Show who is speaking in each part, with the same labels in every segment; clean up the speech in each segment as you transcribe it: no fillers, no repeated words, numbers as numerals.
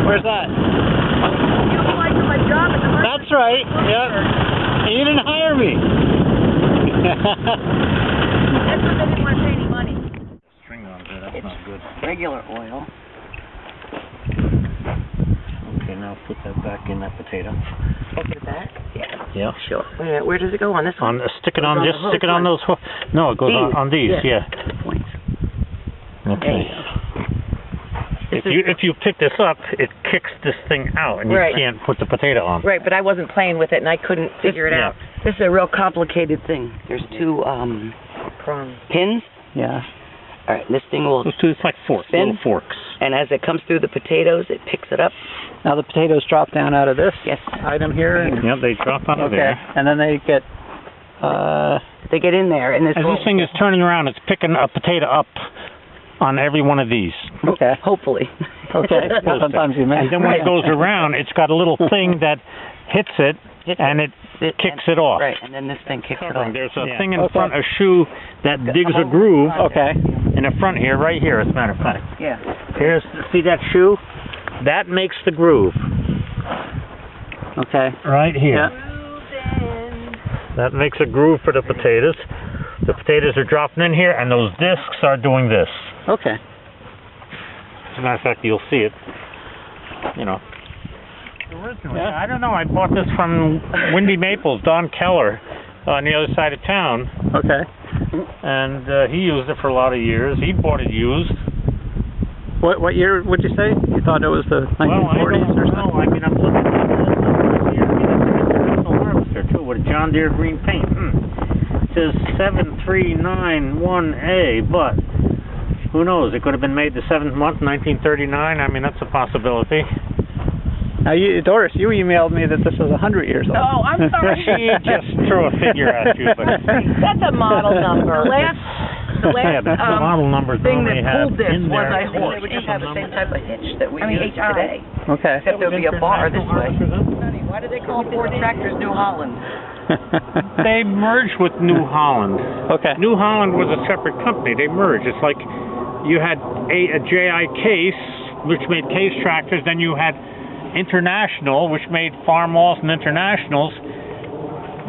Speaker 1: Where's that?
Speaker 2: You applied for my job at the market.
Speaker 1: That's right. Yep. And you didn't hire me.
Speaker 2: That's what they didn't want to pay any money.
Speaker 1: String on there. That's not good.
Speaker 2: Regular oil.
Speaker 1: Okay, now put that back in that potato.
Speaker 2: Put it back? Yeah.
Speaker 1: Yeah.
Speaker 2: Sure. Wait a minute, where does it go on this one?
Speaker 1: Stick it on. Just stick it on those. No, it goes on these. Yeah.
Speaker 2: Points.
Speaker 1: Okay. If you pick this up, it kicks this thing out, and you can't put the potato on.
Speaker 2: Right, but I wasn't playing with it, and I couldn't figure it out. This is a real complicated thing. There's two pins.
Speaker 1: Yeah.
Speaker 2: All right, this thing will
Speaker 1: It's like forks, little forks.
Speaker 2: And as it comes through the potatoes, it picks it up.
Speaker 3: Now the potatoes drop down out of this item here. And,
Speaker 1: yeah, they drop out of there.
Speaker 3: And then they get...
Speaker 2: they get in there. And
Speaker 1: as this thing is turning around, it's picking a potato up on every one of these.
Speaker 3: Okay.
Speaker 2: Hopefully.
Speaker 3: Okay. Sometimes you may.
Speaker 1: And then when it goes around, it's got a little thing that hits it, and it kicks it off.
Speaker 2: Right, and then this thing kicks it off.
Speaker 1: There's a thing in front, a shoe that digs a groove.
Speaker 3: Okay.
Speaker 1: In the front here, right here, as a matter of fact.
Speaker 2: Yeah.
Speaker 1: See that shoe? That makes the groove.
Speaker 3: Okay.
Speaker 1: Right here.
Speaker 3: Yeah.
Speaker 1: That makes a groove for the potatoes. The potatoes are dropping in here, and those discs are doing this.
Speaker 3: Okay.
Speaker 1: As a matter of fact, you'll see it. You know. Originally, I don't know. I bought this from Windy Maples, Don Keller, on the other side of town.
Speaker 3: Okay.
Speaker 1: And he used it for a lot of years. He bought it used.
Speaker 3: What year would you say? You thought it was the 1940s or something?
Speaker 1: No, I mean, I'm looking at it here. It's a harvester, too, with a John Deere green paint. It says 7391A, but who knows? It could have been made the 7th month, 1939. I mean, that's a possibility.
Speaker 3: Now, Doris, you emailed me that this was 100 years old.
Speaker 2: Oh, I'm sorry.
Speaker 1: She just threw a figure at you, but
Speaker 2: that's a model number. The last
Speaker 1: the model numbers
Speaker 2: thing that
Speaker 1: normally have
Speaker 2: pulled this
Speaker 1: in
Speaker 2: was
Speaker 1: there.
Speaker 2: a horse. They would just have the same type of hitch that we use today.
Speaker 3: Okay.
Speaker 2: Except there would be a bar this way. Why did they call Ford tractors New Holland?
Speaker 1: They merged with New Holland.
Speaker 3: Okay.
Speaker 1: New Holland was a separate company. They merged. It's like you had a J.I. Case, which made case tractors, then you had International, which made Farmalls and Internationals.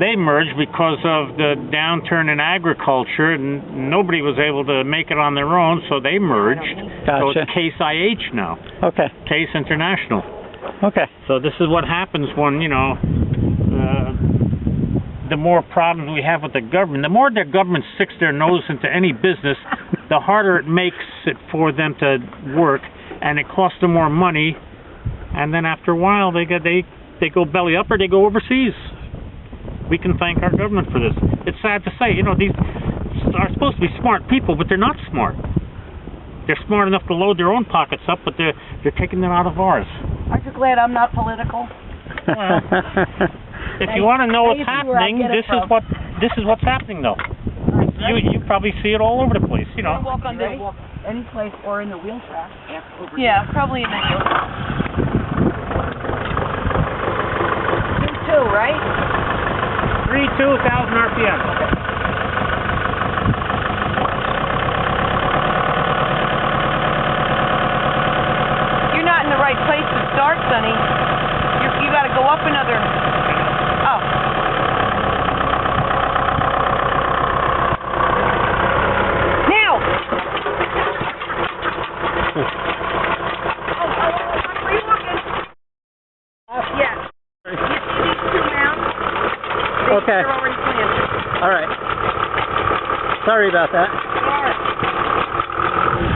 Speaker 1: They merged because of the downturn in agriculture, and nobody was able to make it on their own, so they merged.
Speaker 3: Gotcha.
Speaker 1: So it's Case IH now.
Speaker 3: Okay.
Speaker 1: Case International.
Speaker 3: Okay.
Speaker 1: So this is what happens when, you know, the more problems we have with the government. The more the government sticks their nose into any business, the harder it makes it for them to work, and it costs them more money. And then after a while, they go belly up or they go overseas. We can thank our government for this. It's sad to say, you know, these are supposed to be smart people, but they're not smart. They're smart enough to load their own pockets up, but they're taking them out of ours.
Speaker 2: Aren't you glad I'm not political?
Speaker 1: Well, if you want to know what's happening, this is what's happening, though. You probably see it all over the place, you know.
Speaker 2: Walk on any place or in the wheel track. Yeah, probably in the wheel track. 2, right?
Speaker 1: 3,2,000 RPM.
Speaker 2: You're not in the right place to start, Sonny. You got to go up another. Oh. Now. Where are you looking? Yeah. You see these 2 mounts?
Speaker 3: Okay.
Speaker 2: They're already planted.
Speaker 3: All right. Sorry about that.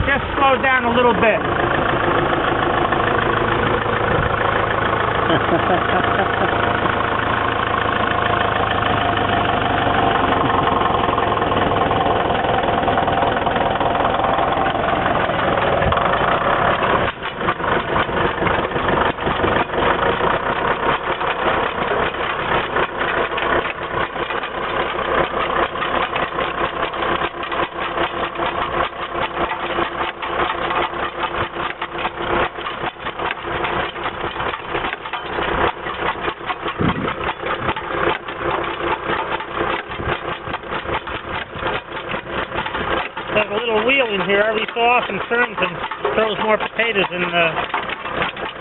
Speaker 1: Just slow down a little bit. There's a little wheel in here every so often turns and throws more potatoes in the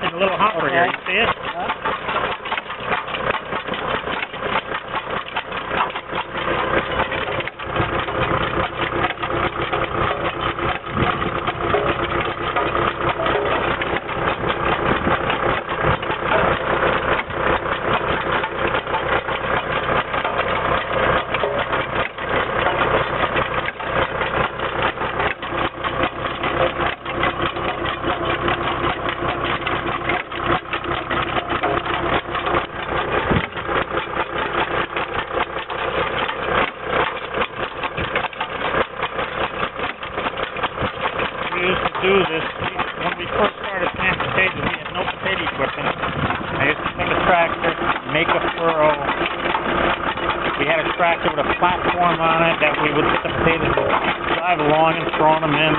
Speaker 1: in a little hopper here. You see it? Do this. When we first started planting potatoes, we had no potato equipment. I used to take a tractor, make a furrow. We had a tractor with a platform on it that we would put the potatoes, drive along and throwing them in.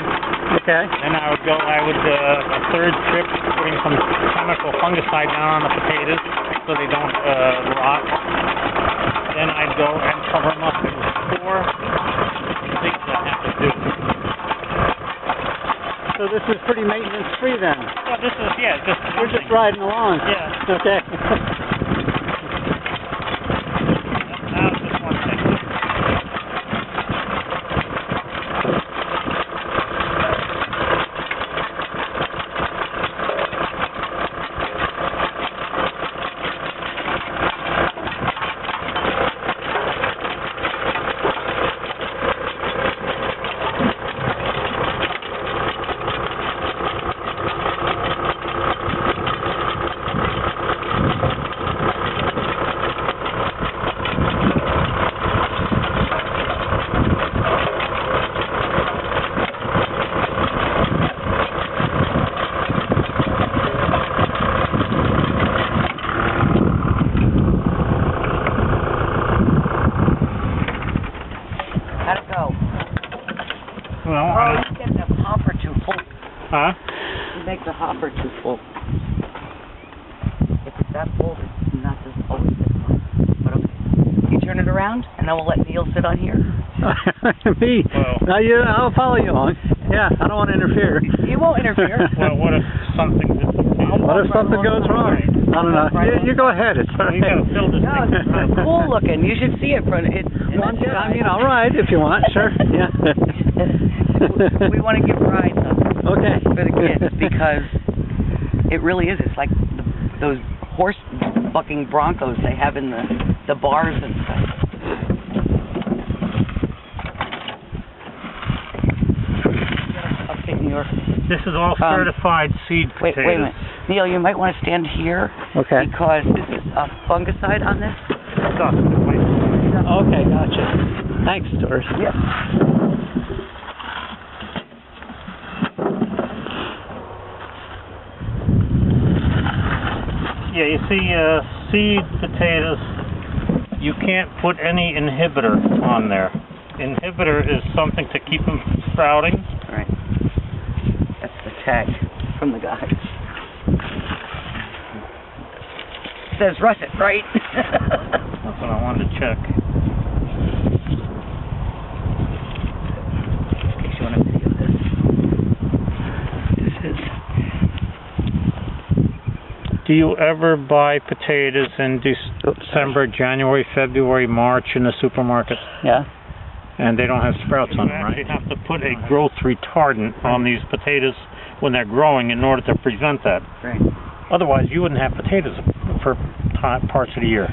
Speaker 3: Okay.
Speaker 1: Then I would a third trip, putting some chemical fungicide down on the potatoes so they don't rot. Then I'd go and cover them up. It was 4 things I have to do.
Speaker 3: So this is pretty maintenance-free then?
Speaker 1: Well, this is,
Speaker 3: We're just riding along?
Speaker 1: Yeah.
Speaker 3: Okay.
Speaker 1: Now just one thing.
Speaker 2: How'd it go?
Speaker 1: Well,
Speaker 2: You get the hopper too full.
Speaker 1: huh?
Speaker 2: You make the hopper too full. If it's that full, it's not just always this much. But okay. You turn it around, and then we'll let Neil sit on here.
Speaker 3: Me?
Speaker 1: Well-
Speaker 3: No, I'll follow you along. Yeah, I don't want to interfere.
Speaker 2: You won't interfere.
Speaker 1: Well, what if something disappears?
Speaker 3: What if something goes wrong? I don't know. You go ahead. It's all
Speaker 1: We gotta
Speaker 3: right.
Speaker 1: fill this
Speaker 2: No,
Speaker 1: thing.
Speaker 2: it's cool looking. You should see it from it.
Speaker 3: I mean, I'll ride if you want. Sure. Yeah.
Speaker 2: We want to give rides up
Speaker 3: Okay.
Speaker 2: for the kids because it really is. It's like those horse bucking broncos they have in the bars and stuff. Update New York.
Speaker 1: This is all certified seed
Speaker 2: Wait
Speaker 1: potatoes.
Speaker 2: a minute. Neil, you might want to stand here
Speaker 3: Okay.
Speaker 2: because this is a fungicide on this.
Speaker 3: Okay, gotcha. Thanks, Doris.
Speaker 2: Yep.
Speaker 1: Yeah, you see, seed potatoes, you can't put any inhibitor on there. Inhibitor is something to keep them sprouting.
Speaker 2: All right. That's the tag from the guy. Says russet, right?
Speaker 1: That's what I wanted to check.
Speaker 2: In case you want to video this. This is.
Speaker 1: Do you ever buy potatoes in December, January, February, March in the supermarket?
Speaker 3: Yeah.
Speaker 1: And they don't have sprouts on them, right? You have to put a growth retardant on these potatoes when they're growing in order to prevent that.
Speaker 2: Right.
Speaker 1: Otherwise, you wouldn't have potatoes for parts of the year.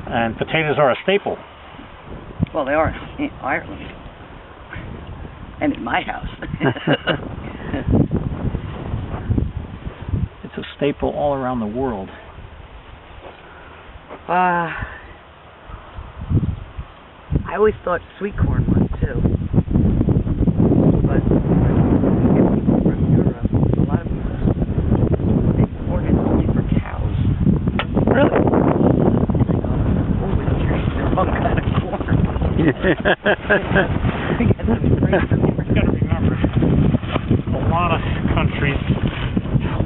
Speaker 1: And potatoes are a staple.
Speaker 2: Well, they are in Ireland. And in my house.
Speaker 1: It's a staple all around the world.
Speaker 2: I always thought sweet corn was too. But from Europe, a lot of people think corn is only for cows.
Speaker 3: Really?
Speaker 2: Oh, you're the wrong kind of corn. We get some great corn.
Speaker 1: You got to remember, a lot of countries,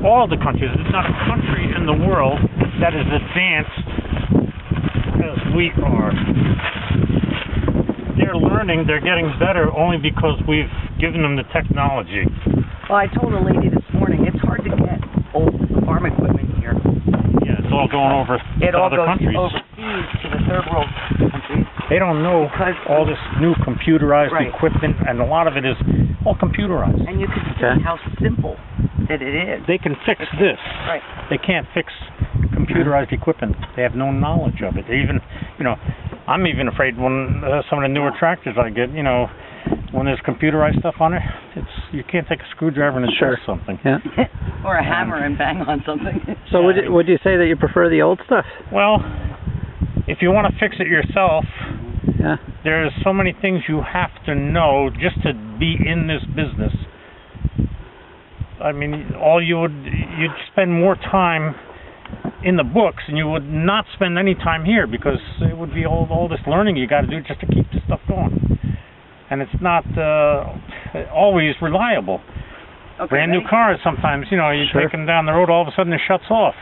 Speaker 1: all the countries, there's not a country in the world that is advanced as we are. They're learning, they're getting better only because we've given them the technology.
Speaker 2: Well, I told a lady this morning, it's hard to get old
Speaker 1: going over
Speaker 2: It
Speaker 1: to
Speaker 2: all
Speaker 1: other
Speaker 2: goes
Speaker 1: countries.
Speaker 2: overseas to the third world countries.
Speaker 1: They don't know
Speaker 2: Because-
Speaker 1: all this new computerized
Speaker 2: Right.
Speaker 1: equipment, and a lot of it is all computerized.
Speaker 2: And you can see
Speaker 3: Okay.
Speaker 2: how simple that it is.
Speaker 1: They can fix this.
Speaker 2: Right.
Speaker 1: They can't fix computerized equipment. They have no knowledge of it. They even, I'm even afraid when some of the newer tractors I get, when there's computerized stuff on it, you can't take a screwdriver and
Speaker 3: Sure.
Speaker 1: adjust something.
Speaker 3: Yeah.
Speaker 2: Or a hammer and bang on something.
Speaker 3: So would you say that you prefer the old stuff?
Speaker 1: Well, if you want to fix it yourself,
Speaker 3: Yeah.
Speaker 1: there's so many things you have to know just to be in this business. I mean, you'd spend more time in the books, and you would not spend any time here because it would be all this learning you got to do just to keep this stuff going. And it's not always reliable.
Speaker 2: Okay,
Speaker 1: Brand new
Speaker 2: ready?
Speaker 1: cars, sometimes, you
Speaker 3: Sure.
Speaker 1: take them down the road, all of a sudden it shuts off.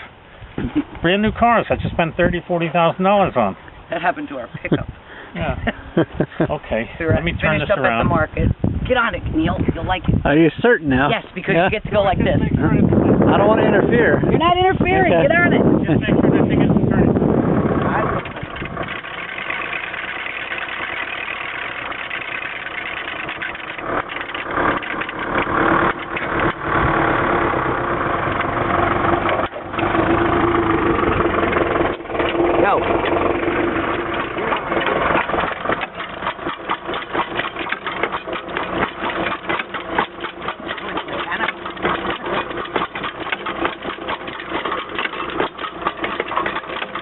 Speaker 1: Brand new cars, I just spent $30,000-$40,000 on.
Speaker 2: That happened to our pickup.
Speaker 1: Yeah. Okay,
Speaker 2: We were
Speaker 1: let me turn
Speaker 2: finished
Speaker 1: this
Speaker 2: up at the
Speaker 1: around.
Speaker 2: market. Get on it, Neil. You'll like it.
Speaker 3: Are you certain now?
Speaker 2: Yes, because
Speaker 3: Yeah?
Speaker 2: you get to go like this.
Speaker 3: I don't want to interfere.
Speaker 2: You're not interfering.
Speaker 3: Okay.
Speaker 2: Get on it.
Speaker 1: Just make sure that thing isn't turning.
Speaker 2: Go.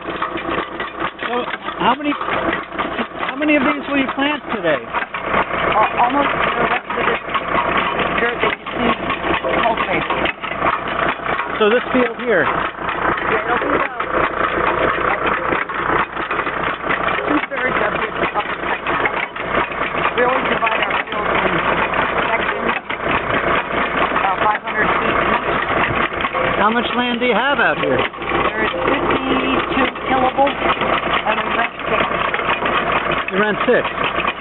Speaker 3: So how many of these will you plant today?
Speaker 2: Almost the rest of this dirt that you see cultivated.
Speaker 3: So this field here.
Speaker 2: Yeah, it'll be about 2/3 of this upper section. We always divide our fields in sections, about 500 feet each.
Speaker 3: How much land do you have out here?
Speaker 2: There is 52 tillables, and we rent 6
Speaker 3: You rent 6,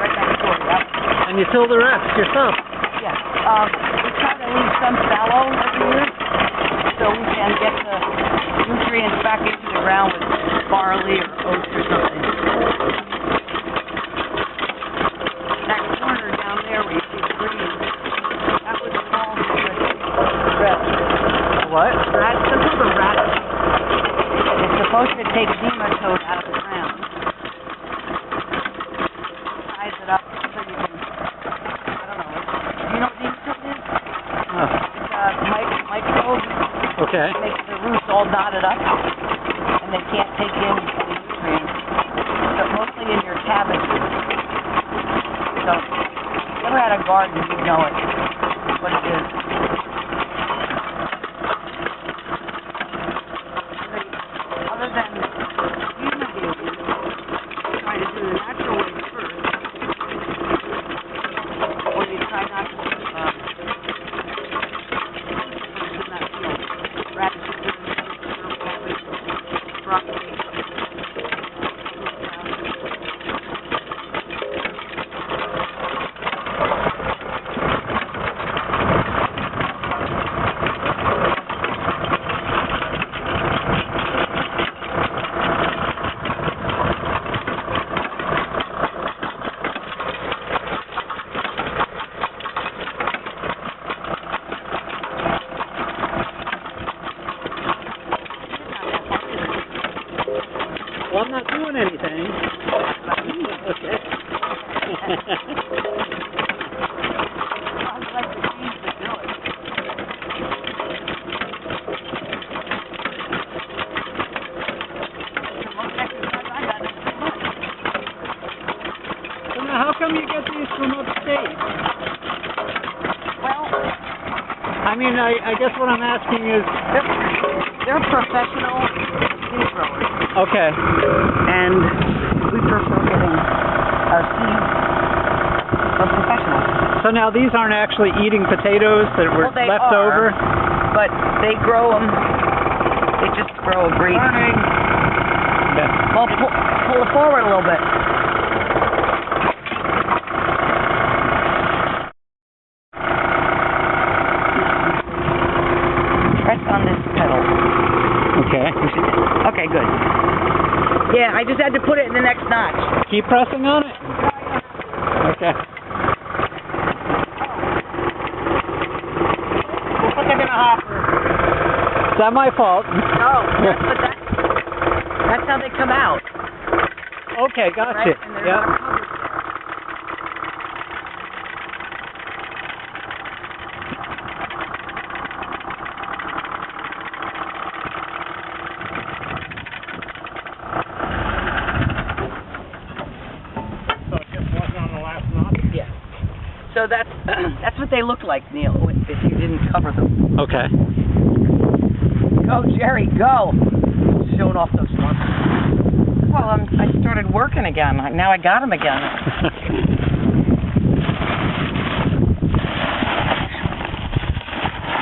Speaker 2: right next door. Yep.
Speaker 3: and you till the rest yourself.
Speaker 2: Yeah. We try to leave some fallow every year, so we can get the nutrients back into the ground with barley or oats or something. That corner down there where you see the green, that was called the red.
Speaker 3: What?
Speaker 2: This is a radish. It's supposed to take nematode out of the ground. Size it up so you can, I don't know, do you know what nematode is? It's a microbe.
Speaker 3: Okay.
Speaker 2: It makes the roots all knotted up, and they can't take in the nutrients. So mostly in your cabbages. So if you ever had a garden, you'd know it, what it is. Other than fumigating, try to do the natural way first, or you try not to in that field. Radishes, cabbage, broccoli.
Speaker 3: Well, I'm not doing anything. Okay.
Speaker 2: Sounds like the trees that do it. The most exercise I got is 3 months.
Speaker 3: So now, how come you get these from upstate?
Speaker 2: Well,
Speaker 3: I mean, I guess what I'm asking is,
Speaker 2: they're professional seed growers,
Speaker 3: okay,
Speaker 2: and we prefer getting our seeds from professionals.
Speaker 3: so now these aren't actually eating potatoes that were
Speaker 2: Well, they
Speaker 3: left
Speaker 2: are.
Speaker 3: over?
Speaker 2: But they grow them. They just grow a great.
Speaker 3: Yeah.
Speaker 2: Well, pull it forward a little bit. Press on this pedal.
Speaker 3: Okay.
Speaker 2: Okay, good. Yeah, I just had to put it in the next notch.
Speaker 3: Keep pressing on it. Okay.
Speaker 1: We'll put that in a hopper.
Speaker 3: Is that my fault?
Speaker 2: No, but that's how they come out.
Speaker 3: Okay, gotcha.
Speaker 2: Right? And they're
Speaker 3: Yeah.
Speaker 2: not covered there.
Speaker 1: So it just wasn't on the last knot?
Speaker 2: Yeah. So that's what they look like, Neil, if you didn't cover them.
Speaker 3: Okay.
Speaker 2: Go, Jerry, go! Showing off those ones. Well, I started working again. Now I got them again.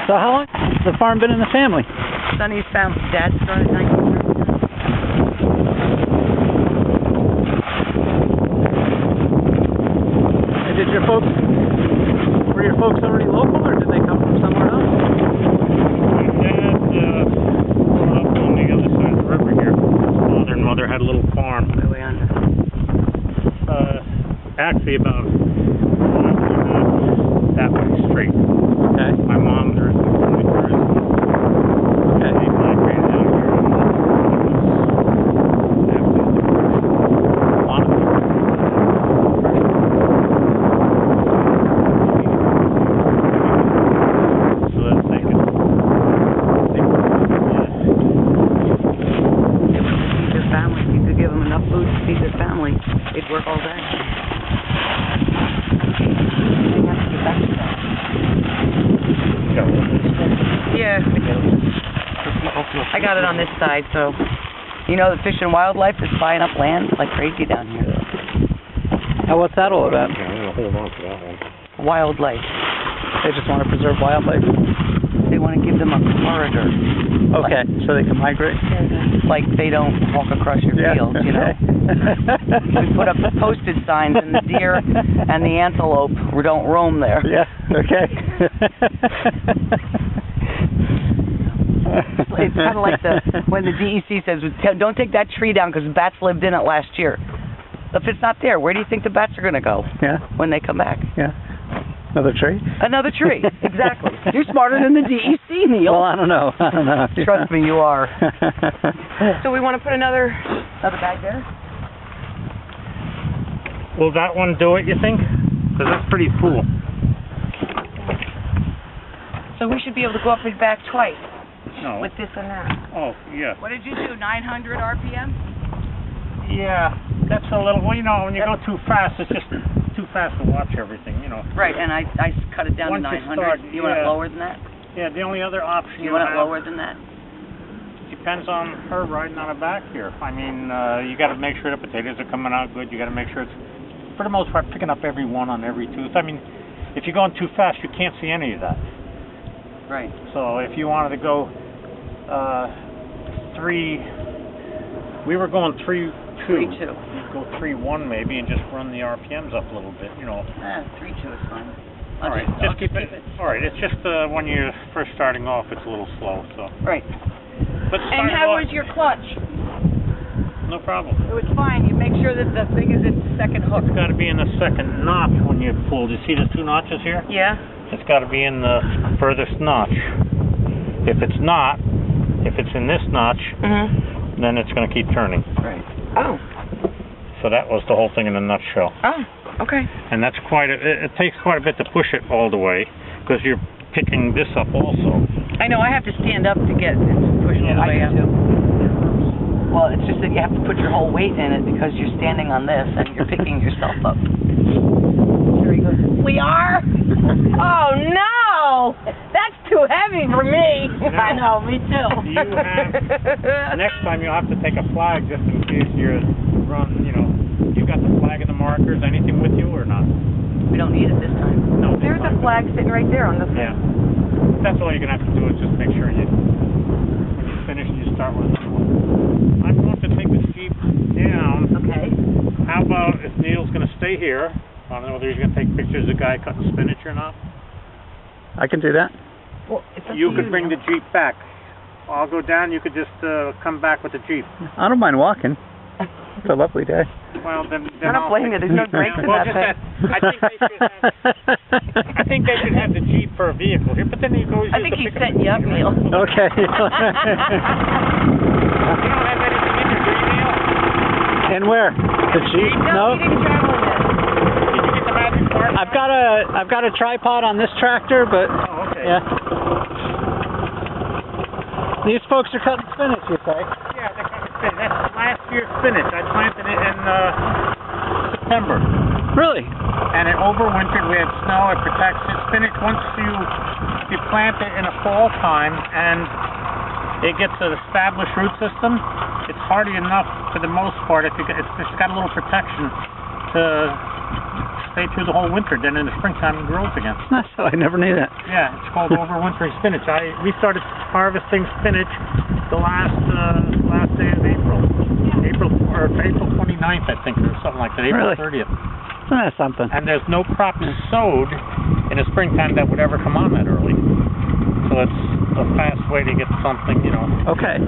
Speaker 3: So how long has the farm been in the family?
Speaker 2: Sonny's family. Dad started 1939.
Speaker 3: And were your folks already local, or did they come from somewhere else?
Speaker 1: My dad grew up on the other side of the river here. Father and mother had a little farm.
Speaker 2: Way under.
Speaker 1: Actually about that way straight.
Speaker 3: Okay.
Speaker 1: My mom there is okay. They migrated out here. So that they could
Speaker 2: Feed their family. If you could give them enough food to feed their family, they'd work all day. They have to get back to that. Yeah. I got it on this side, so you know the Fish and Wildlife is buying up land like crazy down here.
Speaker 3: Now, what's that all about?
Speaker 1: I'm going to hold on to that one.
Speaker 2: Wildlife.
Speaker 3: They just want to preserve wildlife.
Speaker 2: They want to give them a corridor.
Speaker 3: Okay, so they can migrate.
Speaker 2: Like they don't walk across your fields, you know. We put up posted signs, and the deer and the antelope don't roam there.
Speaker 3: Yeah. Okay.
Speaker 2: It's kind of like when the DEC says, "Don't take that tree down because bats lived in it last year." If it's not there, where do you think the bats are going to go?
Speaker 3: Yeah.
Speaker 2: When they come back?
Speaker 3: Yeah. Another tree?
Speaker 2: Another tree. Exactly. You're smarter than the DEC, Neil.
Speaker 3: Well, I don't know.
Speaker 2: Trust me, you are. So we want to put another bag there?
Speaker 1: Will that one do it, you think? Because that's pretty full.
Speaker 2: So we should be able to go up and back twice
Speaker 1: No.
Speaker 2: with this and that.
Speaker 1: Oh, yeah.
Speaker 2: What did you do, 900 RPM?
Speaker 1: Yeah, that's a little, well, you know, when you go too fast, it's just too fast to watch everything, you know.
Speaker 2: Right, and I cut it down
Speaker 1: Once
Speaker 2: to
Speaker 1: you
Speaker 2: 900.
Speaker 1: start,
Speaker 2: You want it
Speaker 1: yeah.
Speaker 2: lower than that?
Speaker 1: Yeah, the only other option
Speaker 2: You want it lower than that?
Speaker 1: depends on her riding on her back here. I mean, you got to make sure the potatoes are coming out good. You got to make sure it's, for the most part, picking up every one on every tooth. I mean, if you're going too fast, you can't see any of that.
Speaker 2: Right.
Speaker 1: So if you wanted to go we were going 3.2.
Speaker 2: 3.2.
Speaker 1: Go 3.1 maybe, and just run the RPMs up a little bit, you know.
Speaker 2: 3.2 is fine.
Speaker 1: All right, just keep it. All right, it's just when you're first starting off, it's a little slow. So.
Speaker 2: Right.
Speaker 1: But
Speaker 2: And how was your clutch?
Speaker 1: No problem.
Speaker 2: It was fine. You make sure that the thing is in the second hook.
Speaker 1: It's got to be in the second notch when you pull. Do you see the two notches here?
Speaker 2: Yeah.
Speaker 1: It's got to be in the furthest notch. If it's not, if it's in this notch, then it's going to keep turning.
Speaker 2: Right. Oh.
Speaker 1: So that was the whole thing in a nutshell.
Speaker 2: Oh. Okay.
Speaker 1: And that's it takes quite a bit to push it all the way, because you're picking this up also.
Speaker 2: I know. I have to stand up to get it pushed all the way up. Well, it's just that you have to put your whole weight in it because you're standing on this and you're picking yourself up. There he goes. We are? Oh, no! That's too heavy for me.
Speaker 1: No.
Speaker 2: I know, me too.
Speaker 1: You have, next time you'll have to take a flag just in case you run, you know, you got the flag and the markers, anything with you or not?
Speaker 2: We don't need it this time.
Speaker 1: No.
Speaker 2: There's a flag sitting right there on the thing.
Speaker 1: Yeah. That's all you're going to have to do is just make sure when you finish, you start with I'm going to take the Jeep down.
Speaker 2: Okay.
Speaker 1: How about if Neil's going to stay here? I don't know whether he's going to take pictures of the guy cutting spinach or not.
Speaker 3: I can do that.
Speaker 2: Well, it's up
Speaker 1: You
Speaker 2: to
Speaker 1: could bring the
Speaker 2: Neil.
Speaker 1: Jeep back. I'll go down. You could just come back with the Jeep.
Speaker 3: I don't mind walking. It's a lovely day.
Speaker 1: Well, then
Speaker 2: I don't blame you. There's no brakes in
Speaker 1: well,
Speaker 2: that
Speaker 1: just
Speaker 2: thing.
Speaker 1: I think they should have the Jeep for a vehicle here, but then you go.
Speaker 2: I think he's setting you up, Neil.
Speaker 3: Okay.
Speaker 1: You don't have anything in your email?
Speaker 3: And where? The Jeep?
Speaker 2: No, he didn't travel in it.
Speaker 1: Did you get the magic mark?
Speaker 3: I've got a tripod on this tractor, but
Speaker 1: Oh, okay.
Speaker 3: yeah. These folks are cutting spinach, you say?
Speaker 1: Yeah, they're cutting spinach. That's last year's spinach. I planted it in September.
Speaker 3: Really?
Speaker 1: And it overwintered. We had snow. It protects it. Spinach, once you plant it in a fall time and it gets an established root system, it's hardy enough for the most part. It's just got a little protection to stay through the whole winter. Then in the springtime it grows again.
Speaker 3: I never knew that.
Speaker 1: Yeah, it's called overwintering spinach. We started harvesting spinach the last day of April 29th, I think, or something like that. April
Speaker 3: Really?
Speaker 1: 30th.
Speaker 3: That's something.
Speaker 1: And there's no crop sowed in the springtime that would ever come on that early. So it's a fast way to get something, you know.
Speaker 3: Okay.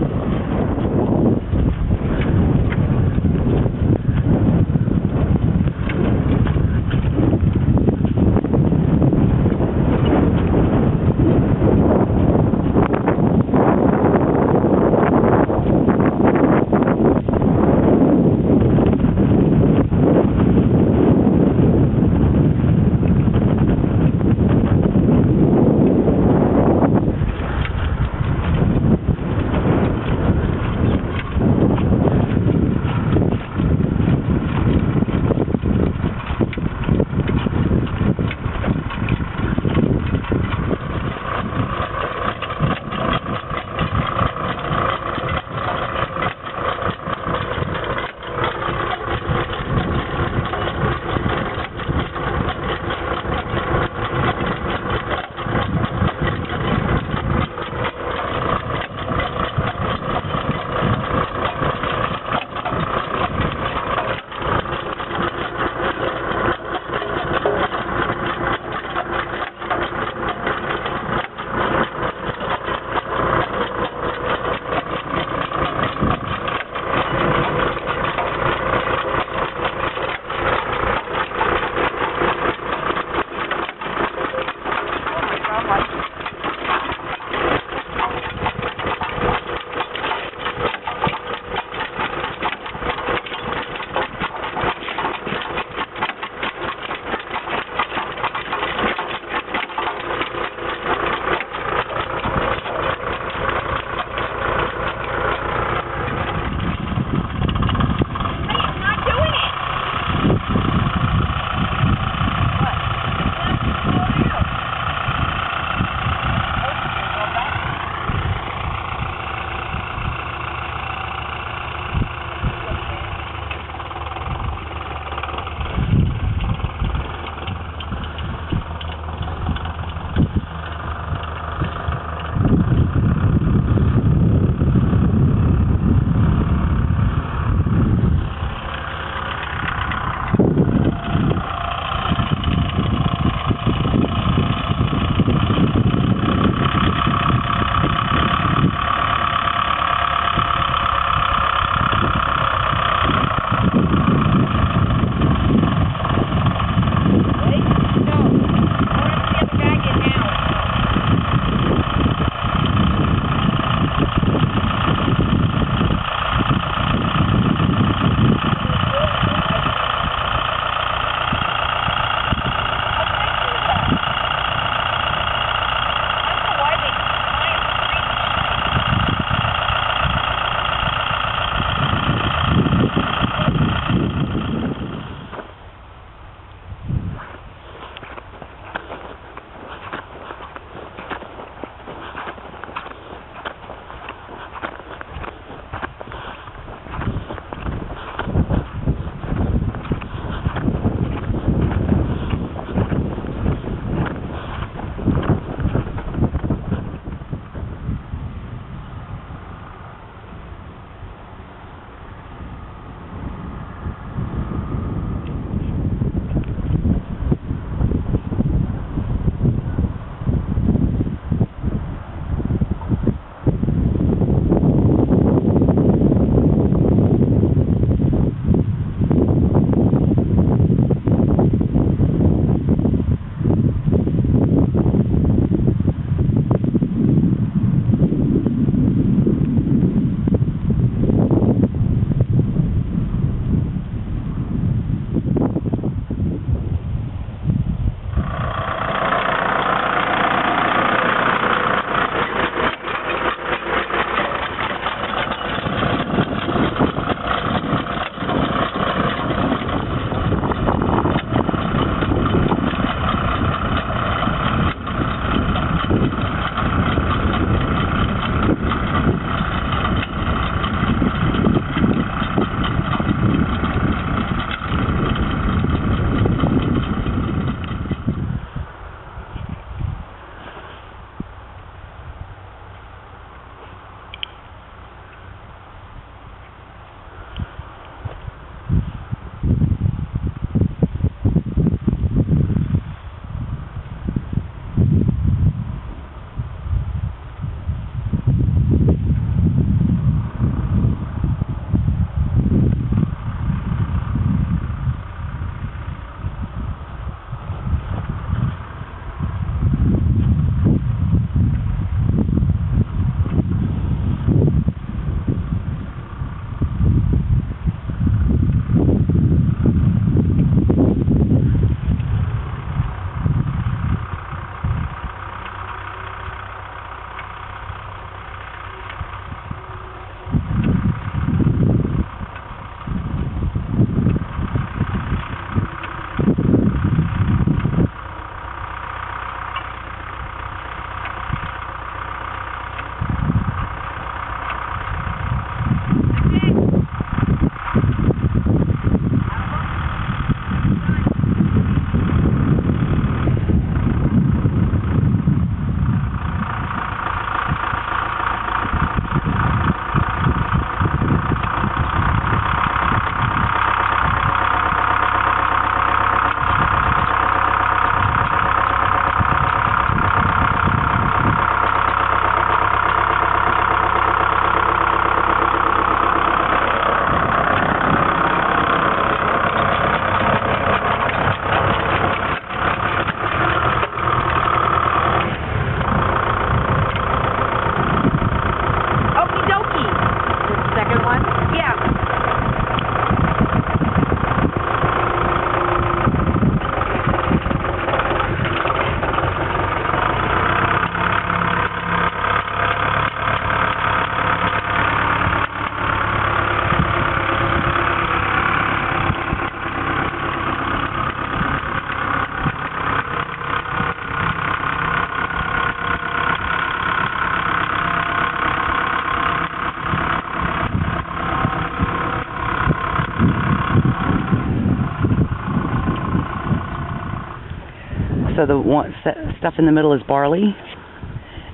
Speaker 2: So the stuff in the middle is barley.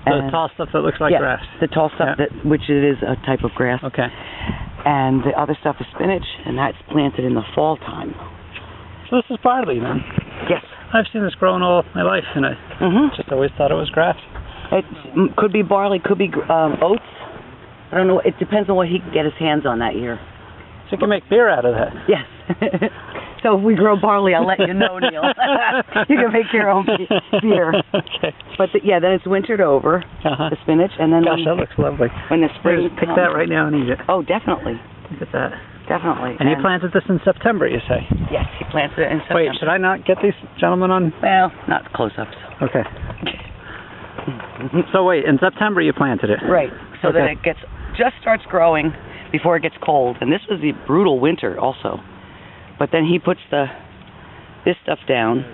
Speaker 3: The tall stuff that looks like
Speaker 2: yes,
Speaker 3: grass.
Speaker 2: the tall stuff which it is a type of grass.
Speaker 3: Okay.
Speaker 2: And the other stuff is spinach, and that's planted in the fall time.
Speaker 3: So this is barley then?
Speaker 2: Yes.
Speaker 3: I've seen this growing all my life, and I just always thought it was grass.
Speaker 2: It could be barley, could be oats. I don't know. It depends on what he can get his hands on that year.
Speaker 3: So you can make beer out of that.
Speaker 2: Yes. So if we grow barley, I'll let you know, Neil. You can make your own beer.
Speaker 3: Okay.
Speaker 2: But then it's wintered over, the spinach, and then
Speaker 3: gosh, that looks lovely.
Speaker 2: when the spring
Speaker 3: Pick
Speaker 2: comes,
Speaker 3: that right now and eat it.
Speaker 2: Oh, definitely.
Speaker 3: Look at that.
Speaker 2: Definitely.
Speaker 3: And you planted this in September, you say?
Speaker 2: Yes, he planted it in September.
Speaker 3: Wait, should I not get these gentlemen on?
Speaker 2: Well, not close-ups.
Speaker 3: Okay. So wait, in September you planted it?
Speaker 2: Right. So that it just starts growing before it gets cold. And this was the brutal winter also. But then he puts this stuff down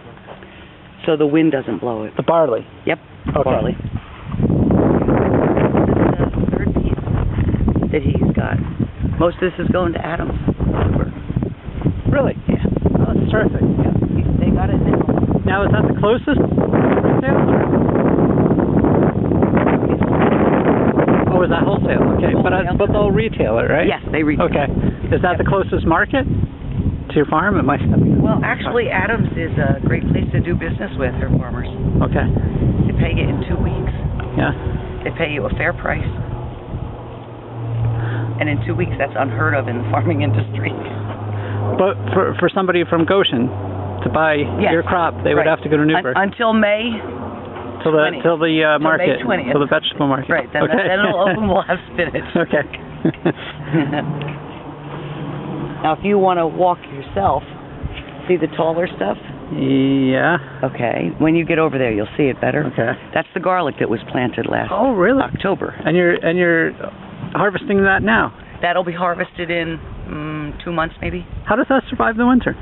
Speaker 2: so the wind doesn't blow it.
Speaker 3: The barley?
Speaker 2: Yep.
Speaker 3: Okay.
Speaker 2: Barley. This is the third piece that he's got. Most of this is going to Adams.
Speaker 3: Really?
Speaker 2: Yeah.
Speaker 3: Oh, that's terrific.
Speaker 2: Yeah. They got it now.
Speaker 3: Now, is that the closest retailer? Oh, is that wholesale? Okay, but they'll retail it, right?
Speaker 2: Yes, they retail.
Speaker 3: Okay. Is that the closest market to your farm? It might be.
Speaker 2: Well, actually, Adams is a great place to do business with their farmers.
Speaker 3: Okay.
Speaker 2: They pay you in 2 weeks.
Speaker 3: Yeah.
Speaker 2: They pay you a fair price. And in 2 weeks, that's unheard of in the farming industry.
Speaker 3: But for somebody from Goshen to buy your crop, they would have to go to Newburgh.
Speaker 2: Until May.
Speaker 3: Till the market.
Speaker 2: May 20th.
Speaker 3: Till the vegetable market.
Speaker 2: Right. Then it'll open. We'll have spinach.
Speaker 3: Okay.
Speaker 2: Now, if you want to walk yourself, see the taller stuff?
Speaker 3: Yeah.
Speaker 2: Okay. When you get over there, you'll see it better.
Speaker 3: Okay.
Speaker 2: That's the garlic that was planted last October.
Speaker 3: And you're harvesting that now?
Speaker 2: That'll be harvested in 2 months, maybe.
Speaker 3: How does that survive the winter?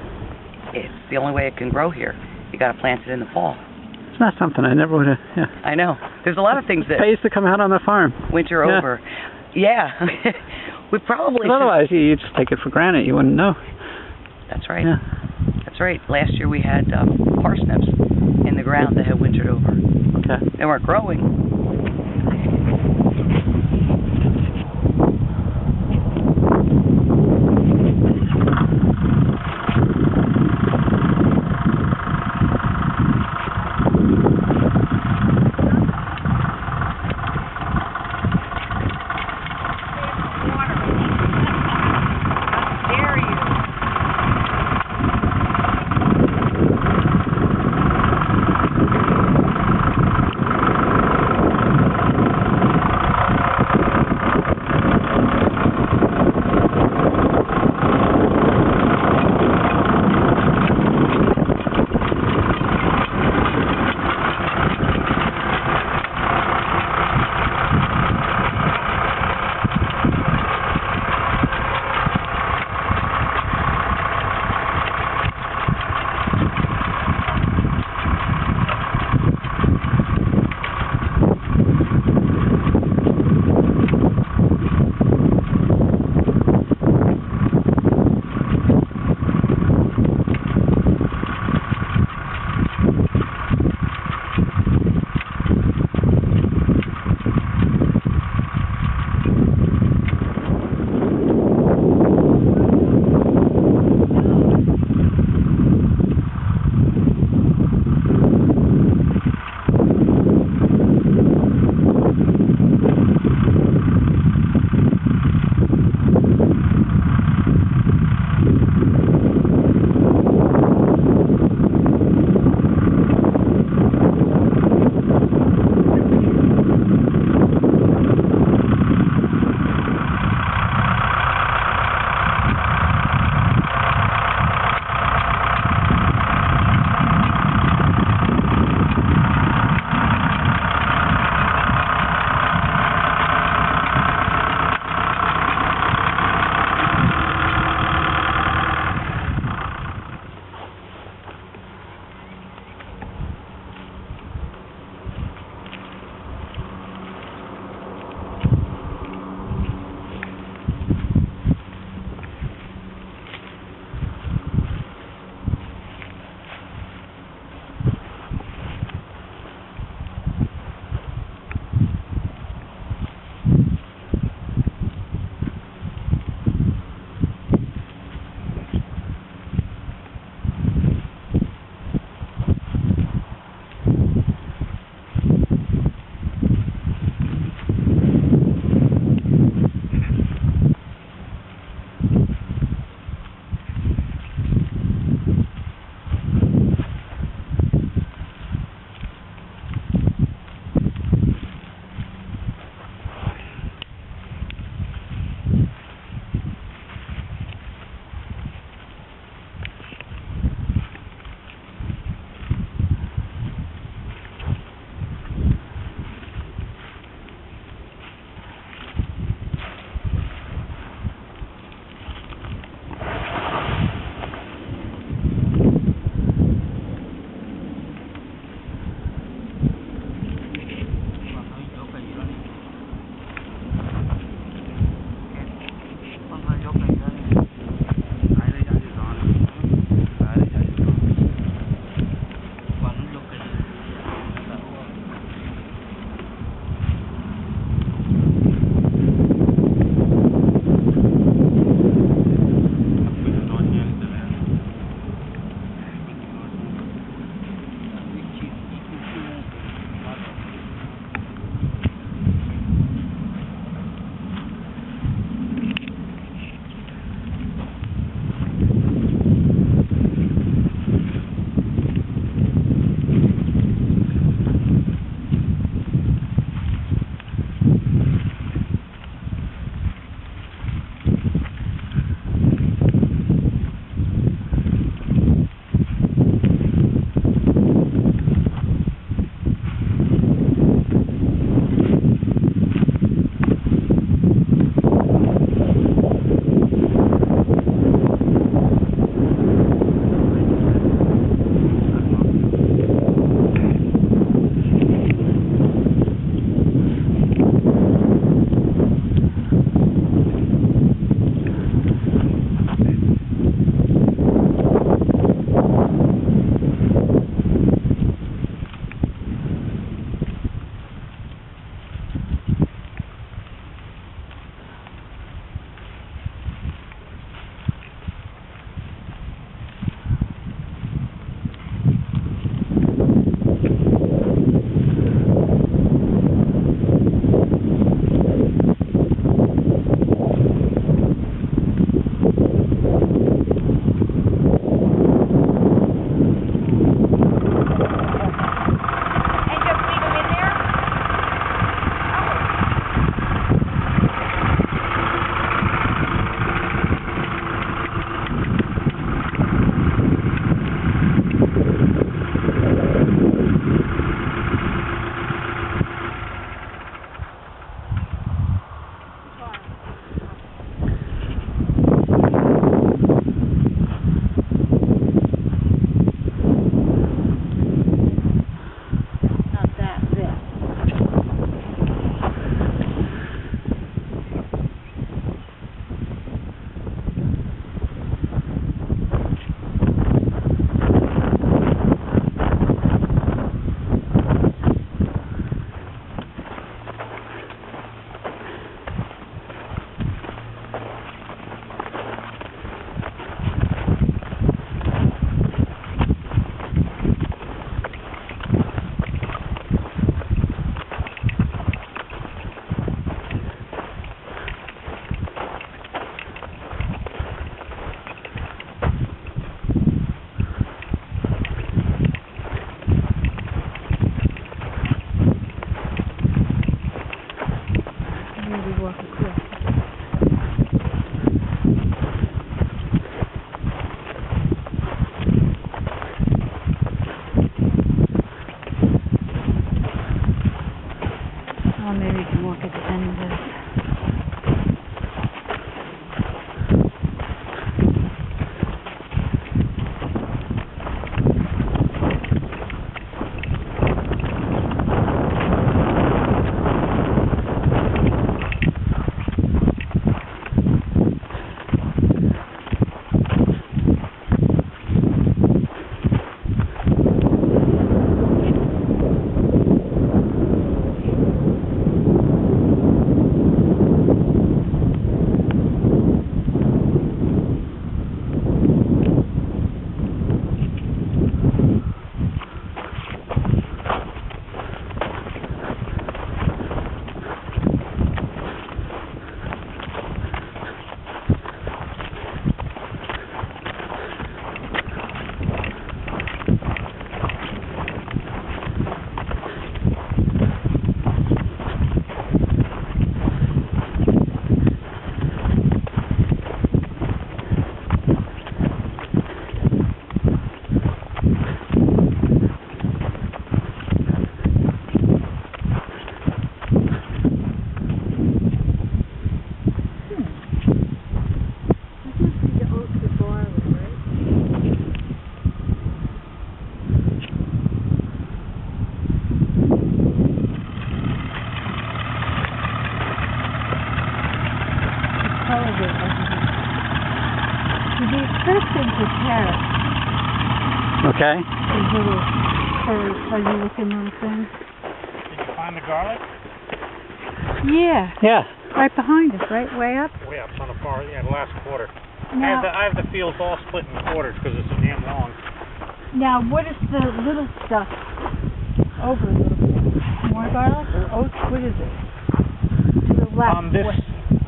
Speaker 2: It's the only way it can grow here. You got to plant it in the fall.
Speaker 3: It's not something I never would have. Yeah.
Speaker 2: I know. There's a lot of things that
Speaker 3: pays to come out on the farm.
Speaker 2: Winter over. Yeah. We probably.
Speaker 3: Otherwise, you just take it for granted. You wouldn't know.
Speaker 2: That's right.
Speaker 3: Yeah.
Speaker 2: That's right. Last year we had parsnips in the ground that had wintered over.
Speaker 3: Okay.
Speaker 2: They weren't growing.
Speaker 4: color of it. These first things are carrots.
Speaker 3: Okay.
Speaker 4: These little fuzzy looking little things.
Speaker 1: Did you find the garlic?
Speaker 4: Yeah,
Speaker 3: Yeah.
Speaker 4: right behind us, right? Way up.
Speaker 1: Way up on the far, the last quarter.
Speaker 4: Now,
Speaker 1: I have the fields all split in quarters because it's so damn long.
Speaker 4: now, what is the little stuff over a little bit? More garlic or oats? What is it? To the left.
Speaker 1: This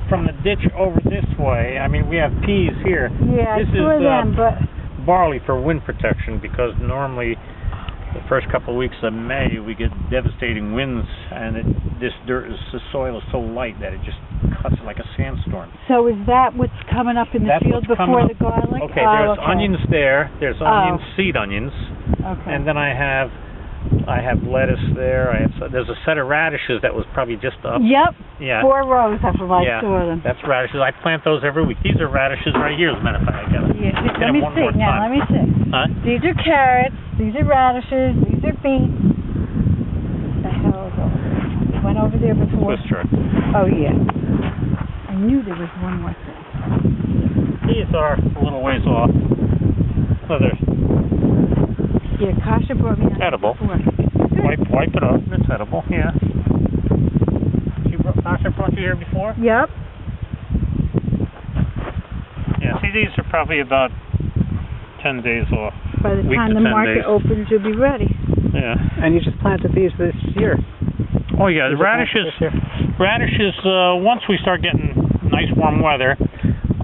Speaker 1: from the ditch over this way. I mean, we have peas here.
Speaker 4: Yeah,
Speaker 1: This
Speaker 4: I saw
Speaker 1: is,
Speaker 4: them, but
Speaker 1: barley for wind protection because normally the first couple of weeks of May we get devastating winds and this soil is so light that it just cuts like a sandstorm.
Speaker 4: so is that what's coming up in the
Speaker 1: That's
Speaker 4: field
Speaker 1: what's
Speaker 4: before
Speaker 1: coming
Speaker 4: the garlic?
Speaker 1: Okay,
Speaker 4: Oh,
Speaker 1: there's
Speaker 4: okay.
Speaker 1: onions there. There's onions, seed onions,
Speaker 4: Okay.
Speaker 1: and then I have lettuce there. There's a set of radishes that was probably just up.
Speaker 4: Yep.
Speaker 1: Yeah.
Speaker 4: 4 rows of them. I
Speaker 1: Yeah.
Speaker 4: saw them.
Speaker 1: That's radishes. I plant those every week. These are radishes right here, as a matter of fact. I got it.
Speaker 4: Yeah.
Speaker 1: Get
Speaker 4: Let
Speaker 1: them
Speaker 4: me
Speaker 1: one
Speaker 4: see.
Speaker 1: more
Speaker 4: Now,
Speaker 1: time.
Speaker 4: let me see.
Speaker 1: Huh?
Speaker 4: These are carrots. These are radishes. These are beets. The hell is all this? You went over there before.
Speaker 1: Swiss chard.
Speaker 4: Oh, yeah. I knew there was one more thing.
Speaker 1: These are a little ways off. So they're
Speaker 4: Yeah, Kasha brought me on
Speaker 1: edible.
Speaker 4: before.
Speaker 1: Wipe it up. It's edible. Yeah. Tasha brought you here before?
Speaker 4: Yep.
Speaker 1: Yeah. See, these are probably about 10 days off.
Speaker 4: By the
Speaker 1: Week
Speaker 4: time
Speaker 1: to
Speaker 4: the
Speaker 1: 10
Speaker 4: market
Speaker 1: days.
Speaker 4: opens, you'll be ready.
Speaker 1: Yeah.
Speaker 3: And you just planted these this year.
Speaker 1: Oh yeah, the
Speaker 3: Is it planted
Speaker 1: radishes.
Speaker 3: this year?
Speaker 1: Radishes. Once we start getting nice warm weather,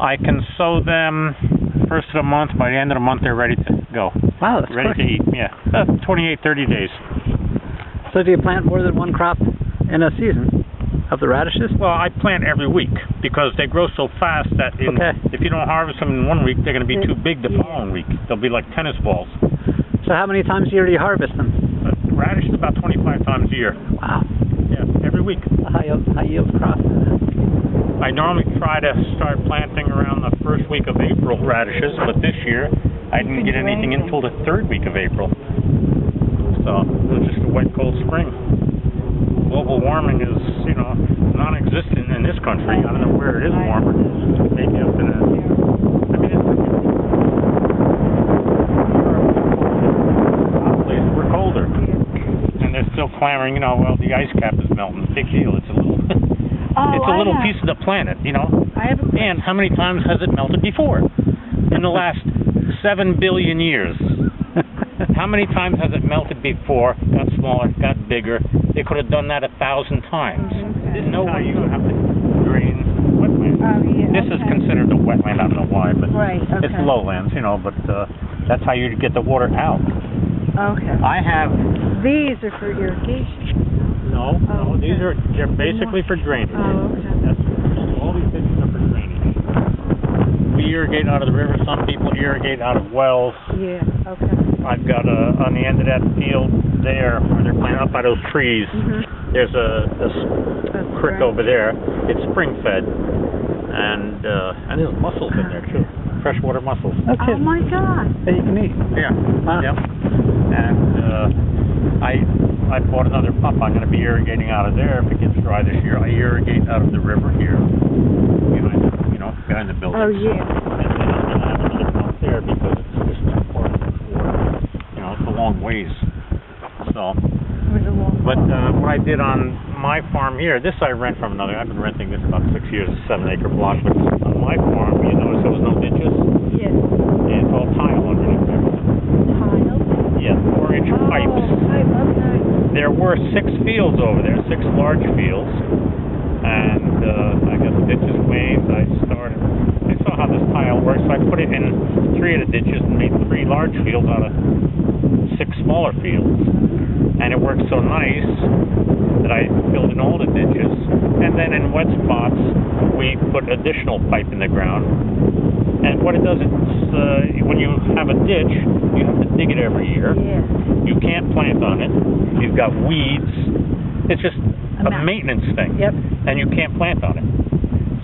Speaker 1: I can sow them first of the month. By the end of the month, they're ready to go.
Speaker 3: Wow, that's
Speaker 1: Ready
Speaker 3: quick.
Speaker 1: to eat. Yeah. 28, 30 days.
Speaker 3: So do you plant more than one crop in a season of the radishes?
Speaker 1: Well, I plant every week because they grow so fast that
Speaker 3: Okay.
Speaker 1: if you don't harvest them in 1 week, they're going to be too big the
Speaker 4: Yeah.
Speaker 1: following week. They'll be like tennis balls.
Speaker 3: So how many times a year do you harvest them?
Speaker 1: Radish is about 25 times a year.
Speaker 3: Wow,
Speaker 1: Yeah, every week.
Speaker 3: a high yield crop.
Speaker 1: I normally try to start planting around the first week of April radishes, but this year I didn't get anything until the third week of April. So it was just a wet, cold spring. Global warming is, non-existent in this country. I don't know where it is warmer. Maybe up in I mean, we're colder. And they're still clamoring, well, the ice cap is melting. Big deal. It's a little, it's a little piece of the planet,
Speaker 4: I have a question.
Speaker 1: And how many times has it melted before? In the last 7 billion years. How many times has it melted before, got smaller, got bigger? They could have done that 1,000 times. There's no way you have to drain wetlands.
Speaker 4: Oh, yeah.
Speaker 1: This is considered a wetland, I don't know why, but
Speaker 4: Right, okay.
Speaker 1: it's lowlands, but that's how you get the water out.
Speaker 4: Okay.
Speaker 1: I have,
Speaker 4: These are for irrigation.
Speaker 1: no,
Speaker 4: Oh,
Speaker 1: these
Speaker 4: okay.
Speaker 1: they're basically for drainage.
Speaker 4: Oh, okay.
Speaker 1: That's, all these ditches are for drainage. We irrigate out of the river, some people irrigate out of wells.
Speaker 4: Yeah, okay.
Speaker 1: I've got on the end of that field there, where they're planted up by those trees, there's a creek over there. It's spring fed, and there's mussels in there too, freshwater mussels.
Speaker 3: Okay.
Speaker 4: Oh my God.
Speaker 3: That you can eat.
Speaker 1: Yeah.
Speaker 3: Wow.
Speaker 1: Yep. And I bought another pump. I'm going to be irrigating out of there if it gets dry this year. I irrigate out of the river here, behind the building.
Speaker 4: Oh yeah.
Speaker 1: And then I'm going to have another pump there because it's just too far to water. It's a long ways. So, but what I did on my farm here, this I rent from another. I've been renting this about 6 years, a 7-acre block. But on my farm, you notice there was no ditches.
Speaker 4: Yes.
Speaker 1: And it's all tile underneath everything.
Speaker 4: Tile.
Speaker 1: Yeah, 4-inch pipes.
Speaker 4: I love that.
Speaker 1: There were 6 fields over there, 6 large fields. And I got the ditches made. I saw how this tile works, so I put it in 3 of the ditches and made 3 large fields out of 6 smaller fields. And it worked so nice that I filled in all the ditches. And then in wet spots, we put additional pipe in the ground. And what it does is, when you have a ditch, you have to dig it every year.
Speaker 4: Yeah.
Speaker 1: You can't plant on it. You've got weeds. It's just a maintenance thing.
Speaker 4: Yep.
Speaker 1: And you can't plant on it.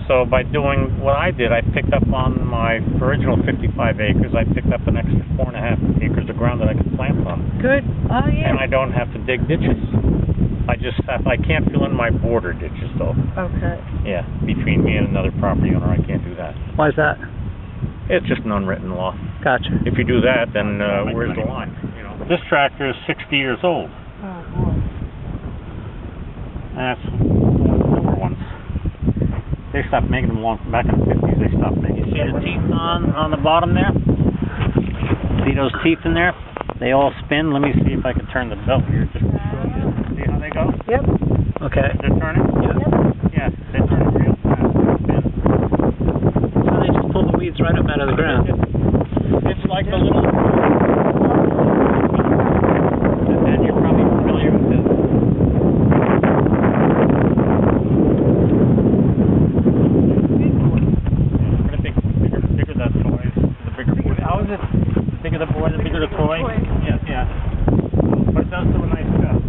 Speaker 1: So by doing what I did, I picked up on my original 55 acres, I picked up an extra 4.5 acres of ground that I could plant on.
Speaker 4: Good. Oh yeah.
Speaker 1: And I don't have to dig ditches. I can't fill in my border ditches though.
Speaker 4: Okay.
Speaker 1: Yeah, between me and another property owner, I can't do that.
Speaker 3: Why is that?
Speaker 1: It's just an unwritten law.
Speaker 3: Gotcha.
Speaker 1: If you do that, then where's the line? You know, this tractor is 60 years old,
Speaker 4: Oh, boy.
Speaker 1: and that's one of the newer ones. They stopped making them back in the 50s. They stopped making.
Speaker 3: See the teeth on the bottom there? See those teeth in there? They all spin. Let me see if I can turn the belt here. Just to show you.
Speaker 1: See how they go?
Speaker 4: Yep.
Speaker 3: Okay.
Speaker 1: They're turning?
Speaker 3: Yep.
Speaker 1: Yeah, they turn real fast. They spin.
Speaker 3: So they just pull the weeds right up out of the ground.
Speaker 1: It's like a little... And you're probably familiar with this. Bigger the toys, the bigger... How is it? The bigger the boy, the bigger the toy? Yeah, yeah. But it does do a nice job.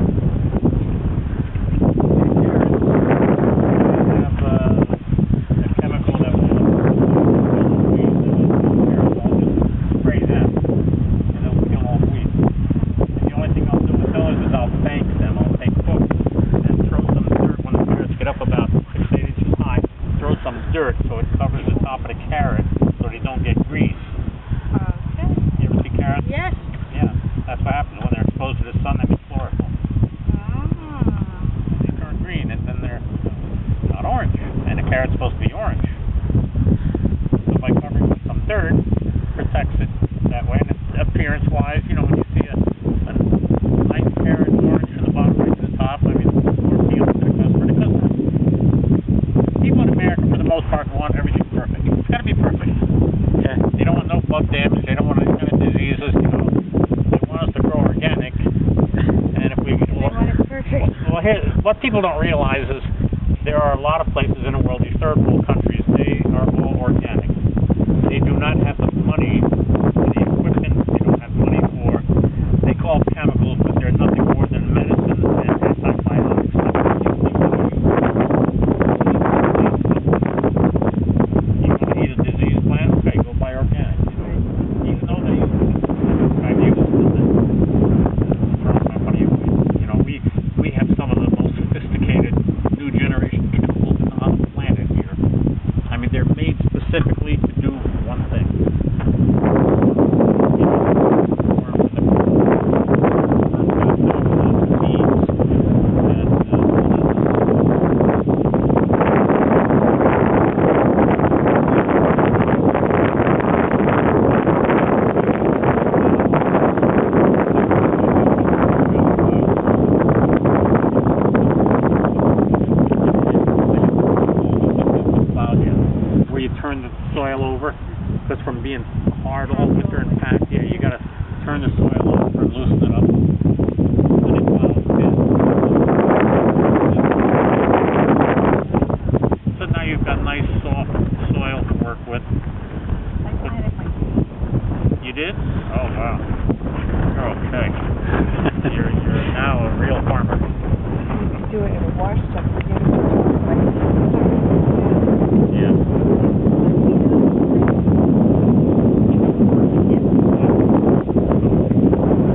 Speaker 1: Dirt so it covers the top of the carrot so they don't get grease.
Speaker 4: Okay.
Speaker 1: You ever see carrots?
Speaker 4: Yes.
Speaker 1: Yeah, that's what happens when they're exposed to the sun. They get chlorophyll. They turn green and then they're not orange. And the carrot's supposed to be orange. So by covering with some dirt, protects it that way. And it's appearance-wise, you know, when you see a nice carrot orange from the bottom right to the top, I mean, more appealing to the customer. The customer, people in America, for the most part, want everything perfect. It's got to be perfect.
Speaker 3: Okay.
Speaker 1: They don't want no bug damage. They don't want any kind of diseases. You know, they want us to grow organic. And if we,
Speaker 4: They want it perfect.
Speaker 1: well, here, what people don't realize is there are a lot of places in the world, these third world countries, they are all organic. They do not have the money for the equipment. They don't have money for. They call chemicals, but they're nothing more than medicine and antibiotics. Specifically to do one thing. Where you turn the soil over, because from being hard all winter and packed, yeah, you got to turn the soil over and loosen it up. And it plows in. So now you've got nice soft soil to work with.
Speaker 4: I planted my seeds.
Speaker 1: You did? Oh wow. You're okay. You're now a real farmer.
Speaker 4: You do it in a wash tub.
Speaker 1: Yeah.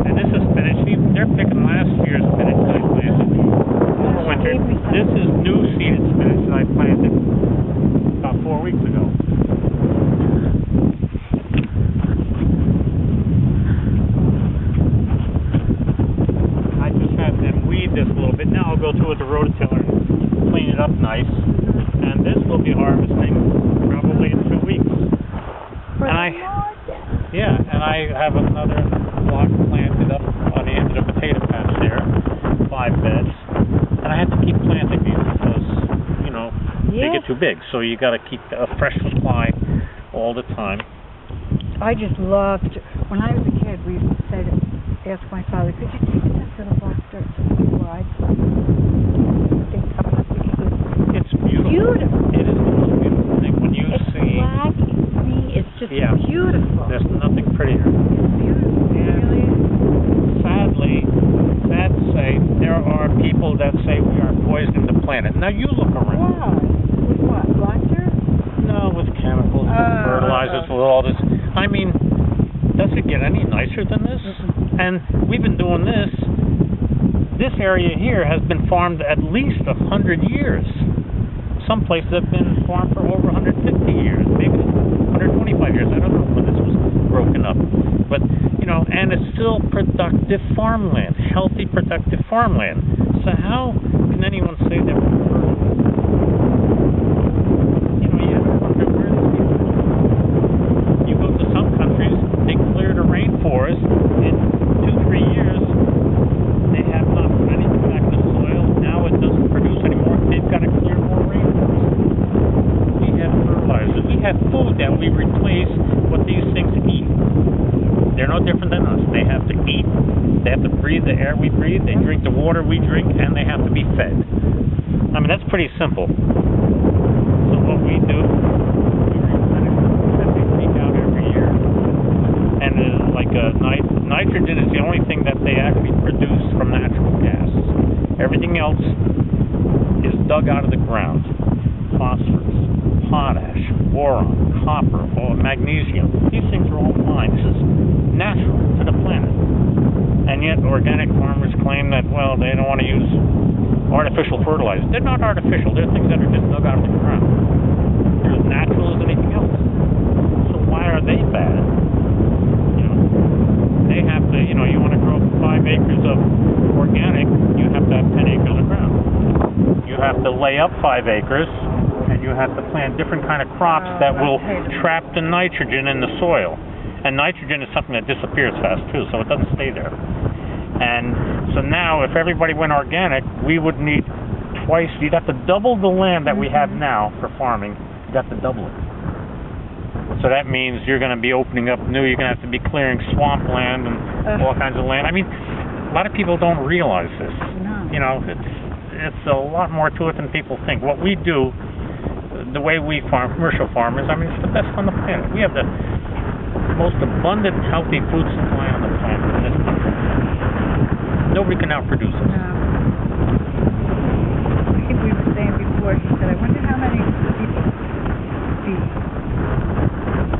Speaker 1: And this is spinach. They're picking last year's spinach that I planted over winter. This is new seeded spinach that I planted about 4 weeks ago. I just had them weed this a little bit. Now I'll go through with the rototiller and clean it up nice. And this will be harvesting probably in 2 weeks. And I have another block planted up on the edge of the potato patch there, 5 beds. And I have to keep planting these because, you know, they get too big. So you got to keep a fresh supply all the time.
Speaker 4: I just loved, when I was a kid, we used to say ask my father, could you take that little box dirt to the wide?
Speaker 1: It's beautiful.
Speaker 4: Beautiful.
Speaker 1: It is the most beautiful thing. When you
Speaker 4: It's
Speaker 1: see...
Speaker 4: black, it's just beautiful.
Speaker 1: There's nothing prettier.
Speaker 4: It's beautiful.
Speaker 1: Yeah.
Speaker 4: It really is.
Speaker 1: Sadly, sad to say, there are people that say we are poisoning the planet. Now you look around.
Speaker 4: Wow. With what? Black dirt?
Speaker 1: No, with chemicals, with fertilizers, with all this. I mean, does it get any nicer than this? And we've been doing this this area here has been farmed at least 100 years. Some places have been farmed for over 150 years, maybe 125 years. I don't know when this was broken up. But, you know, and it's still productive farmland, healthy, productive farmland. So how can anyone say that we're fertile? You know, you have to wonder where these people are. You go to some countries, they cleared a rainforest in 2-3 years. They have not put anything back in the soil. Now it doesn't produce anymore. They've got to clear more rainforest. We have fertilizers. We have food that we replace what these things eat. They're no different than us. They have to eat. They have to breathe the air we breathe. They drink the water we drink, and they have to be fed. I mean, that's pretty simple. So what we do, we replenish that we leak out every year. And nitrogen is the only thing that they actually produce from natural gas. Everything else is dug out of the ground. Phosphorus, potash, boron, copper, magnesium. These things are all fine. This is natural to the planet. And yet organic farmers claim that, well, they don't want to use artificial fertilizers. They're not artificial. They're things that are just dug out of the ground. They're as natural as anything else. So why are they bad? You know, they have to, you know, you want to grow 5 acres of organic, you have to have 10 acres of ground. You have to lay up 5 acres, and you have to plant different kind of crops that will trap the nitrogen in the soil. And nitrogen is something that disappears fast too, so it doesn't stay there. And so now, if everybody went organic, we would need twice. You'd have to double the land that we have now for farming. You'd have to double it. So that means you're going to be opening up new. You're going to have to be clearing swampland and all kinds of land. I mean, a lot of people don't realize this.
Speaker 4: No.
Speaker 1: You know, it's a lot more to it than people think. What we do, the way we farm, commercial farmers, I mean, it's the best on the planet. We have the most abundant, healthy food supply on the planet in this country. Nobody can outproduce us.
Speaker 4: No. I think we were saying before, he said, I wonder how many people feed.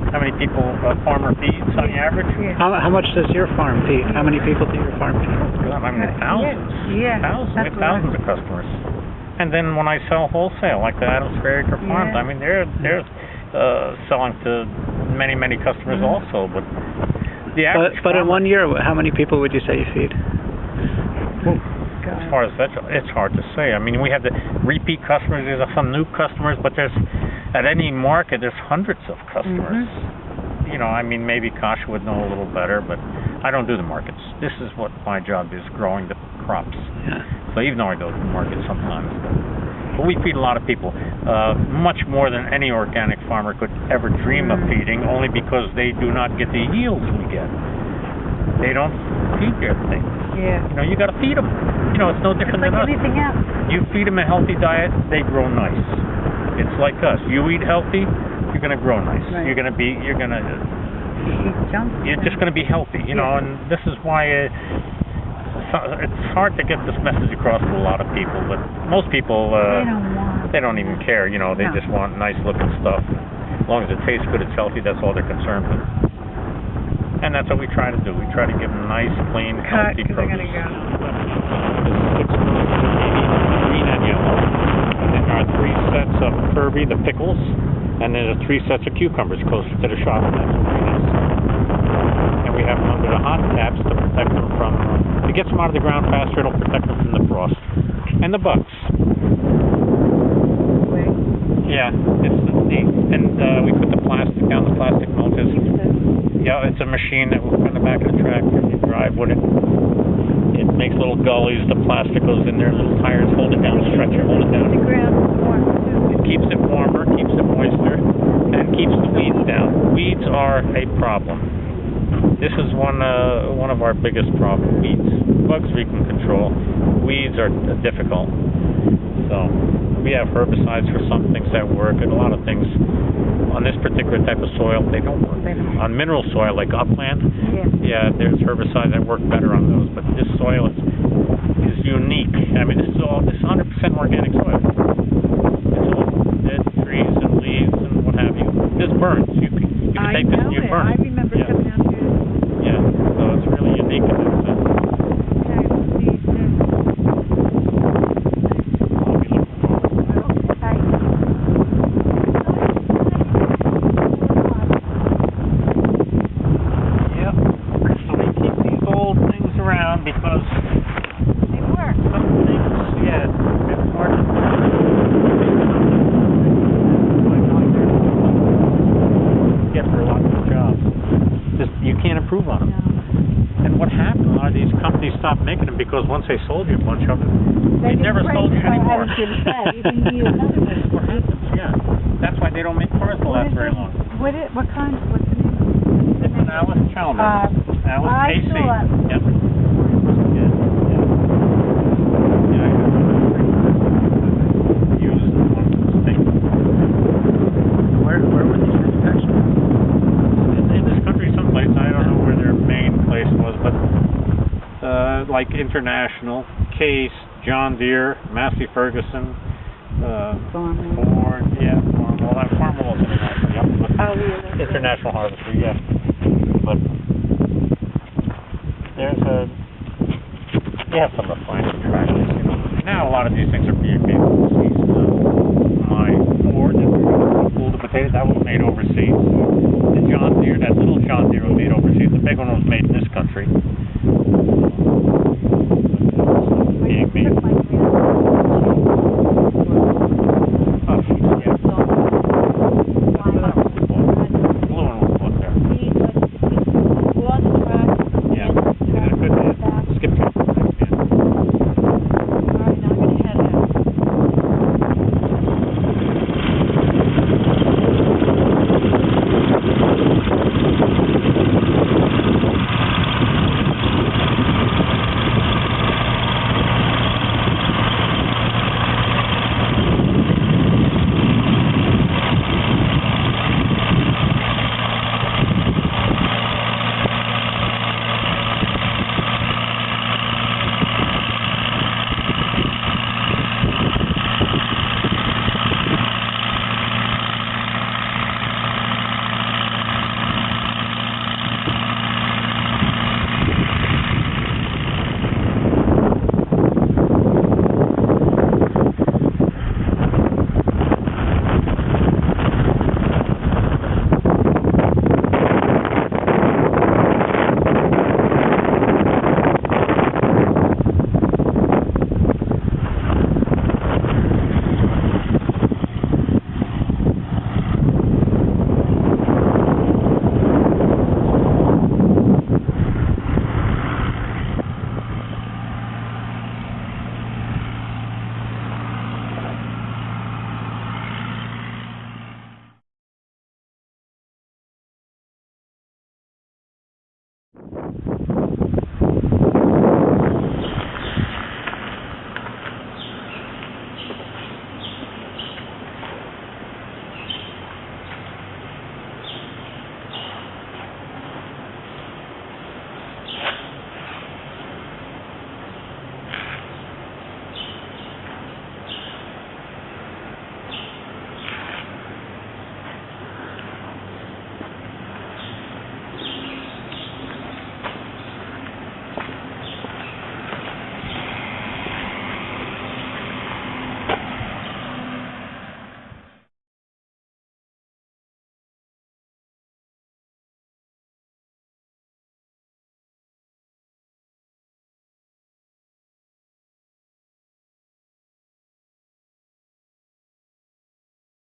Speaker 1: How many people a farmer feeds on the average?
Speaker 4: Yeah.
Speaker 5: How much does your farm feed? How many people do your farm feed?
Speaker 1: I mean, thousands.
Speaker 4: Yeah.
Speaker 1: Thousands. We have thousands of customers. And then when I sell wholesale, like the Adams Fair Acre Farms, I mean, they're selling to many customers also. But the average
Speaker 5: But in 1 year, how many people would you say you feed?
Speaker 1: As far as that, it's hard to say. I mean, we have the repeat customers. There's some new customers, but there's at any market there's hundreds of customers. You know, I mean, maybe Kasha would know a little better, but I don't do the markets. This is what my job is: growing the crops.
Speaker 5: Yeah.
Speaker 1: So even though I go to the market sometimes, but we feed a lot of people, much more than any organic farmer could ever dream of feeding, only because they do not get the yields we get. They don't feed their things.
Speaker 4: Yeah.
Speaker 1: You know, you got to feed them. You know, it's no different
Speaker 4: Like
Speaker 1: than us.
Speaker 4: anything else.
Speaker 1: You feed them a healthy diet, they grow nice. It's like us. You eat healthy, you're going to grow nice.
Speaker 4: Right.
Speaker 1: You're going to
Speaker 4: You're
Speaker 1: just going to be healthy. You know, and this is why it's hard to get this message across to a lot of people. But most people, they don't even care. You know, they just want nice looking stuff. As long as it tastes good, it's healthy. That's all they're concerned with. And that's what we try to do. We try to give them nice, clean, healthy produce. It's green and yellow. And then there are 3 sets of Kirby, the pickles, and then there are 3 sets of cucumbers closer to the shop. That's what it is. And we have them under the hot caps to protect them from, it gets them out of the ground faster, it'll protect them from the frost. And the bugs. Yeah, it's neat. And we put the plastic down, the plastic mulches. Yeah, it's a machine that will put in the back of the tractor and you drive with it. It makes little gullies, the plastic goes in there, little tires hold it down, stretch it, hold it down.
Speaker 4: The ground warm too.
Speaker 1: It keeps it warmer, keeps it moister, and keeps the weeds down. Weeds are a problem. This is one of our biggest problems. Weeds. Bugs we can control. Weeds are difficult. So we have herbicides for some things that work, and a lot of things on this particular type of soil they don't work. On mineral soil like upland, there's herbicides that work better on those. But this soil is unique. I mean, this is 100% organic soil. It's all dead trees and leaves and what have you. This burns. You can take this and you burn it.
Speaker 4: I remember coming out here.
Speaker 1: Yeah, so it's really unique in that sense. improve on them.
Speaker 4: Yeah.
Speaker 1: And what happened? A lot of these companies stopped making them because once they sold you a bunch of them, they never sold you any more.
Speaker 4: I was going to say, you can use another one.
Speaker 1: What happens? Yeah. That's why they don't make cars that last very long.
Speaker 4: What kind? What's the name?
Speaker 1: It's an Alice Chalmers. Alice
Speaker 4: I
Speaker 1: AC.
Speaker 4: saw it.
Speaker 1: Yep. Yeah. Yeah. I used one thing.
Speaker 5: Where were these manufactured?
Speaker 1: In this country, someplace. I don't know where their main place was, but like International, Case, John Deere, Massey Ferguson, Ford, yeah, Farmall. That Farmall is international. Yep. But
Speaker 4: Oh, yeah.
Speaker 1: International Harvester, yeah. But you have some refining tractors, you know. Now a lot of these things are being made overseas. My Ford that pulled the potato, that was made overseas. The John Deere, that little John Deere was made overseas. The big one was made in this country.